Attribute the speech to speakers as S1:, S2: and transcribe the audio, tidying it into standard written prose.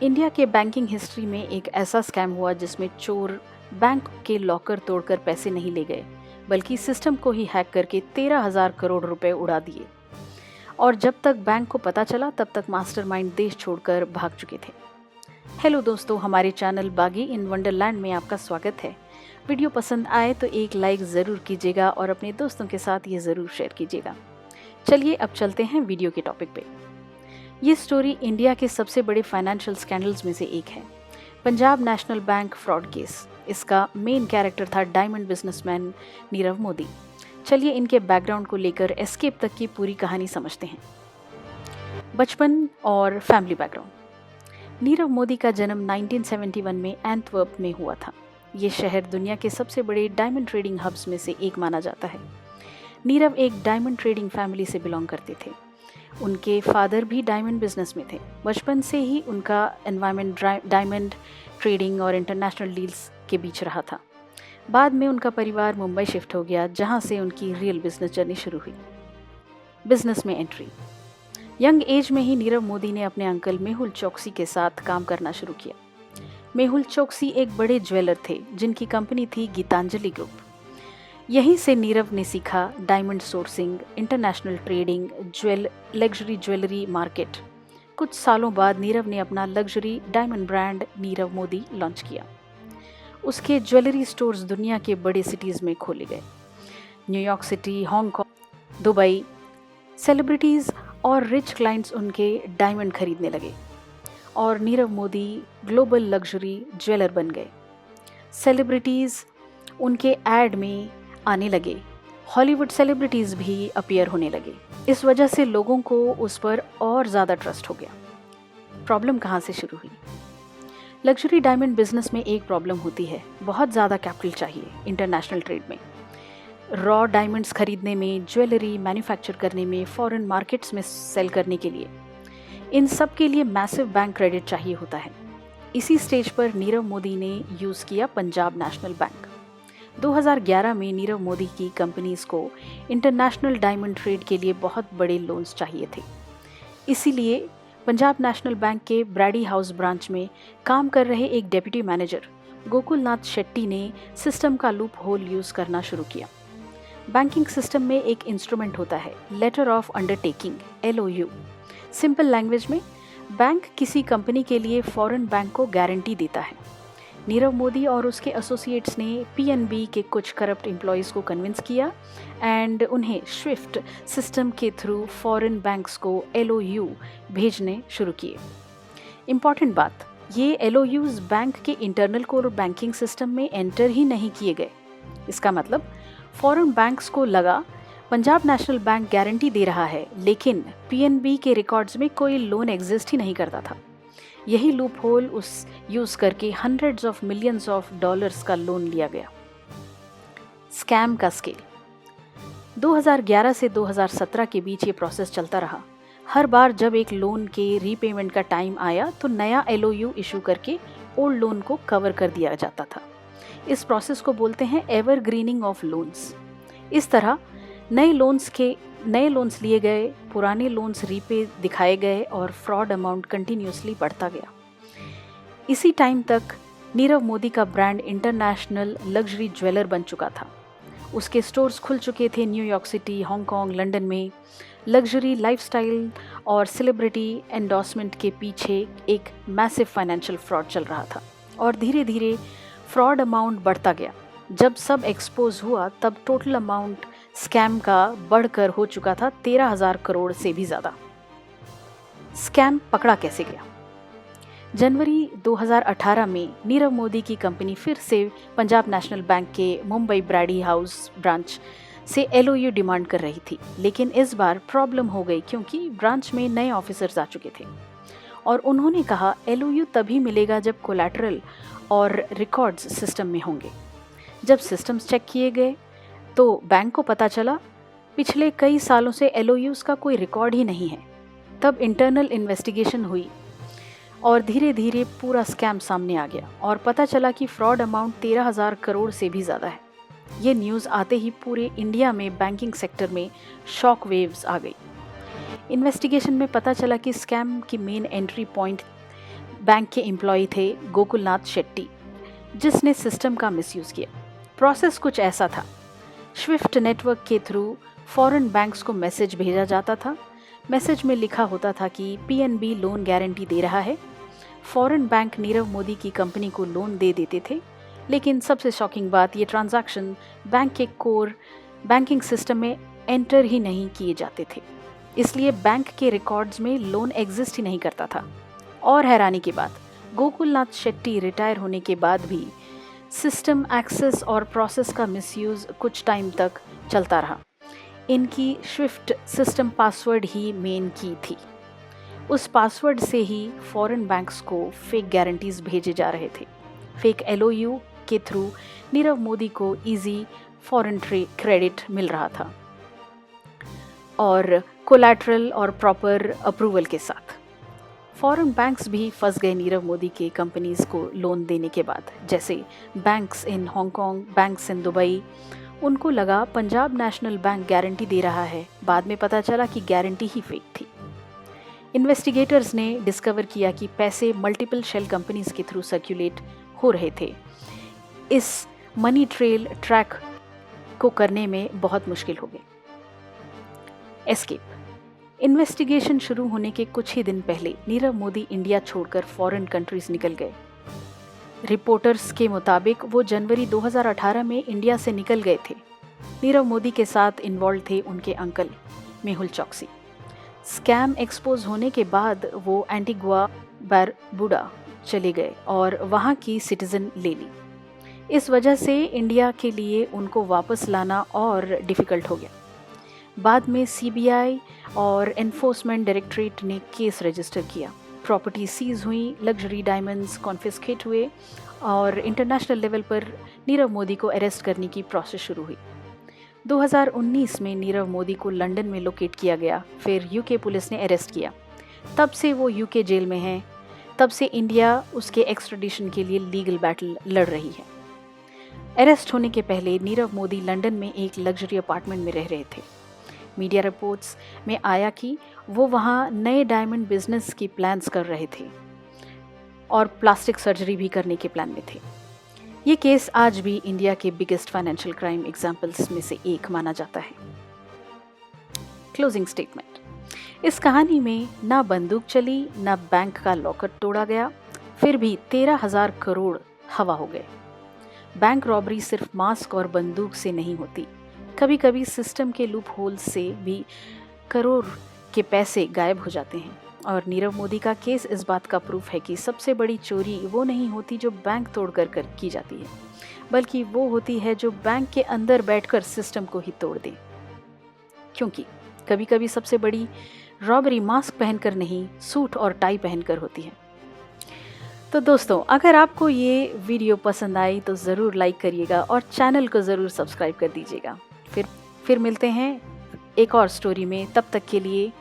S1: India के banking history में एक ऐसा स्कैम हुआ जिसमें चोर बैंक के लॉकर तोड़कर पैसे नहीं ले गए, बल्कि सिस्टम को ही हैक करके 13,000 करोड़ रुपए उड़ा दिए। और जब तक बैंक को पता चला तब तक मास्टरमाइंड देश छोड़कर भाग चुके थे। हेलो दोस्तों, हमारे चैनल बागी इन वंडरलैंड में आपका स्वागत है। वीडियो पसंद आए तो एक लाइक ज़रूर कीजिएगा और अपने दोस्तों के साथ ये ज़रूर शेयर कीजिएगा। चलिए अब चलते हैं वीडियो के टॉपिक पे। ये स्टोरी इंडिया के सबसे बड़े फाइनेंशियल स्कैंडल्स में से एक है, Punjab national bank fraud case. इसका मेन कैरेक्टर था डायमंड बिजनेसमैन नीरव मोदी। चलिए इनके बैकग्राउंड को लेकर एस्केप तक की पूरी कहानी समझते हैं। बचपन और फैमिली बैकग्राउंड। नीरव मोदी का जन्म 1971 में एंटवर्प में हुआ था। ये शहर दुनिया के सबसे बड़े डायमंड ट्रेडिंग हब्स में से एक माना जाता है। नीरव एक डायमंड ट्रेडिंग फैमिली से बिलोंग करते थे। उनके फादर भी डायमंड बिजनेस में थे। बचपन से ही उनका एनवायरनमेंट डायमंड ट्रेडिंग और इंटरनेशनल डील्स के बीच रहा था। बाद में उनका परिवार मुंबई शिफ्ट हो गया, जहां से उनकी रियल बिजनेस जर्नी शुरू हुई। बिजनेस में एंट्री। यंग एज में ही नीरव मोदी ने अपने अंकल मेहुल चौकसी के साथ काम करना शुरू किया। मेहुल चौकसी एक बड़े ज्वेलर थे जिनकी कंपनी थी गीतांजलि ग्रुप। यहीं से नीरव ने सीखा diamond sourcing, international trading, luxury jewellery market. कुछ सालों बाद नीरव ने अपना luxury diamond brand Nirav Modi launch किया। उसके ज्वेलरी स्टोर्स दुनिया के बड़े सिटीज़ में खोले गए। New York city, Hong Kong, Dubai. Celebrities और रिच क्लाइंट्स उनके डायमंड खरीदने लगे और Nirav Modi global luxury jeweller बन गए। सेलिब्रिटीज़ उनके एड में आने लगे। हॉलीवुड सेलिब्रिटीज़ भी अपीयर होने लगे। इस वजह से लोगों को उस पर और ज़्यादा ट्रस्ट हो गया। प्रॉब्लम कहाँ से शुरू हुई? लग्जरी डायमंड बिजनेस में एक प्रॉब्लम होती है, बहुत ज़्यादा कैपिटल चाहिए इंटरनेशनल ट्रेड में, रॉ डायमंड्स खरीदने में, ज्वेलरी मैन्युफैक्चर करने में, फॉरेन मार्केट्स में सेल करने के लिए। इन सब के लिए मैसिव बैंक क्रेडिट चाहिए होता है। इसी स्टेज पर नीरव मोदी ने यूज़ किया पंजाब नेशनल बैंक। 2011 में नीरव मोदी की कंपनीज को इंटरनेशनल डायमंड ट्रेड के लिए बहुत बड़े लोन्स चाहिए थे। इसीलिए पंजाब नेशनल बैंक के ब्रैडी हाउस ब्रांच में काम कर रहे एक डेप्यूटी मैनेजर गोकुलनाथ शेट्टी ने सिस्टम का लूप होल यूज़ करना शुरू किया। बैंकिंग सिस्टम में एक इंस्ट्रूमेंट होता है, letter of undertaking, LOU। Simple language में, बैंक किसी कंपनी के लिए फॉरेन बैंक को गारंटी देता है। नीरव मोदी और उसके एसोसिएट्स ने PNB के कुछ करप्ट एम्प्लॉयज़ को कन्विंस किया एंड उन्हें स्विफ्ट सिस्टम के थ्रू फॉरेन बैंक्स को LOU भेजने शुरू किए। इम्पॉर्टेंट बात, ये LOUs बैंक के इंटरनल कोर बैंकिंग सिस्टम में एंटर ही नहीं किए गए। इसका मतलब फॉरेन बैंक्स को लगा पंजाब नेशनल बैंक गारंटी दे रहा है, लेकिन PNB के रिकॉर्ड्स में कोई लोन एग्जिस्ट ही नहीं करता था। यही लूप होल उस यूज़ करके hundreds of millions of dollars का लोन लिया गया। स्कैम का स्केल। 2011 से 2017 के बीच ये प्रोसेस चलता रहा। हर बार जब एक लोन के रीपेमेंट का टाइम आया तो नया LOU इशू करके ओल्ड लोन को कवर कर दिया जाता था। इस प्रोसेस को बोलते हैं एवरग्रीनिंग ऑफ लोन्स। इस तरह नए लोन्स लिए गए, पुराने लोन्स रीपे दिखाए गए और फ्रॉड अमाउंट कंटिन्यूसली बढ़ता गया। इसी टाइम तक नीरव मोदी का ब्रांड इंटरनेशनल लग्जरी ज्वेलर बन चुका था। उसके स्टोर्स खुल चुके थे न्यूयॉर्क सिटी, हांगकांग, लंदन में। लग्जरी लाइफस्टाइल और सेलिब्रिटी एंडोर्समेंट के पीछे एक मैसिव फाइनेंशियल फ्रॉड चल रहा था और धीरे धीरे फ्रॉड अमाउंट बढ़ता गया। जब सब एक्सपोज हुआ तब टोटल अमाउंट स्कैम का बढ़कर हो चुका था 13,000 करोड़ से भी ज़्यादा। स्कैम पकड़ा कैसे गया? जनवरी 2018 में नीरव मोदी की कंपनी फिर से पंजाब नेशनल बैंक के मुंबई ब्रैडी हाउस ब्रांच से LOU डिमांड कर रही थी, लेकिन इस बार प्रॉब्लम हो गई क्योंकि ब्रांच में नए ऑफिसर्स आ चुके थे और उन्होंने कहा LOU तभी मिलेगा जब कोलैटरल और रिकॉर्ड्स सिस्टम में होंगे। जब सिस्टम्स चेक किए गए तो बैंक को पता चला पिछले कई सालों से LOUs का कोई रिकॉर्ड ही नहीं है। तब इंटरनल इन्वेस्टिगेशन हुई और धीरे धीरे पूरा स्कैम सामने आ गया और पता चला कि फ्रॉड अमाउंट 13,000 करोड़ से भी ज़्यादा है। ये न्यूज़ आते ही पूरे इंडिया में बैंकिंग सेक्टर में शॉक वेव्स आ गई। इन्वेस्टिगेशन में पता चला कि स्कैम की मेन एंट्री पॉइंट बैंक के एम्प्लॉय थे गोकुलनाथ शेट्टी, जिसने सिस्टम का मिसयूज किया। प्रोसेस कुछ ऐसा था। स्विफ्ट नेटवर्क के थ्रू फॉरेन बैंक्स को मैसेज भेजा जाता था। मैसेज में लिखा होता था कि पीएनबी लोन गारंटी दे रहा है। फॉरेन बैंक नीरव मोदी की कंपनी को लोन दे देते थे, लेकिन सबसे शॉकिंग बात, ये ट्रांजैक्शन बैंक के कोर बैंकिंग सिस्टम में एंटर ही नहीं किए जाते थे, इसलिए बैंक के रिकॉर्ड्स में लोन एग्जिस्ट ही नहीं करता था। और हैरानी की बात, गोकुलनाथ शेट्टी रिटायर होने के बाद भी सिस्टम एक्सेस और प्रोसेस का मिसयूज कुछ टाइम तक चलता रहा। इनकी स्विफ्ट सिस्टम पासवर्ड ही मेन की थी। उस पासवर्ड से ही फॉरेन बैंक्स को फेक गारंटीज भेजे जा रहे थे। फेक एलओयू के थ्रू नीरव मोदी को इजी फॉरेन क्रेडिट मिल रहा था, और कोलैटरल और प्रॉपर अप्रूवल के साथ। फॉरेन बैंक्स भी फंस गए नीरव मोदी के कंपनीज को लोन देने के बाद, जैसे banks in Hong Kong, banks in Dubai. उनको लगा पंजाब नेशनल बैंक गारंटी दे रहा है, बाद में पता चला कि गारंटी ही फेक थी। इन्वेस्टिगेटर्स ने डिस्कवर किया कि पैसे मल्टीपल शेल कंपनीज के थ्रू सर्कुलेट हो रहे थे। इस मनी ट्रेल ट्रैक को करने में बहुत मुश्किल हो गई। एस्केप। इन्वेस्टिगेशन शुरू होने के कुछ ही दिन पहले नीरव मोदी इंडिया छोड़कर फॉरेन कंट्रीज निकल गए। रिपोर्टर्स के मुताबिक वो जनवरी 2018 में इंडिया से निकल गए थे। नीरव मोदी के साथ इन्वॉल्व थे उनके अंकल मेहुल चौकसी। स्कैम एक्सपोज होने के बाद वो एंटीगुआ बारबुडा चले गए और वहाँ की सिटीजन ले ली। इस वजह से इंडिया के लिए उनको वापस लाना और डिफ़िकल्ट हो गया। बाद में सीबीआई और एनफोर्समेंट डायरेक्टरेट ने केस रजिस्टर किया। प्रॉपर्टी सीज हुई, लग्जरी डायमंड्स कॉन्फिस्केट हुए और इंटरनेशनल लेवल पर नीरव मोदी को अरेस्ट करने की प्रोसेस शुरू हुई। 2019 में नीरव मोदी को लंदन में लोकेट किया गया, फिर यूके पुलिस ने अरेस्ट किया। तब से वो यूके जेल में हैं। तब से इंडिया उसके एक्स्ट्राडिशन के लिए लीगल बैटल लड़ रही है। अरेस्ट होने के पहले नीरव मोदी लंदन में एक लग्जरी अपार्टमेंट में रह रहे थे। मीडिया रिपोर्ट्स में आया कि वो वहाँ नए डायमंड बिजनेस की प्लान्स कर रहे थे और प्लास्टिक सर्जरी भी करने के प्लान में थे। ये केस आज भी इंडिया के बिगेस्ट फाइनेंशियल क्राइम एग्जाम्पल्स में से एक माना जाता है। Closing statement. इस कहानी में ना बंदूक चली, ना बैंक का लॉकर तोड़ा गया, फिर भी 13,000 करोड़ हवा हो गए। बैंक रॉबरी सिर्फ मास्क और बंदूक से नहीं होती, कभी कभी सिस्टम के लूप होल से भी करोड़ के पैसे गायब हो जाते हैं। और नीरव मोदी का केस इस बात का प्रूफ है कि सबसे बड़ी चोरी वो नहीं होती जो बैंक तोड़कर की जाती है, बल्कि वो होती है जो बैंक के अंदर बैठकर सिस्टम को ही तोड़ दे। क्योंकि कभी कभी सबसे बड़ी रॉबरी मास्क पहनकर नहीं, सूट और टाई पहनकर होती है। तो दोस्तों, अगर आपको ये वीडियो पसंद आई तो ज़रूर लाइक करिएगा और चैनल को ज़रूर सब्सक्राइब कर दीजिएगा। फिर मिलते हैं एक और स्टोरी में। तब तक के लिए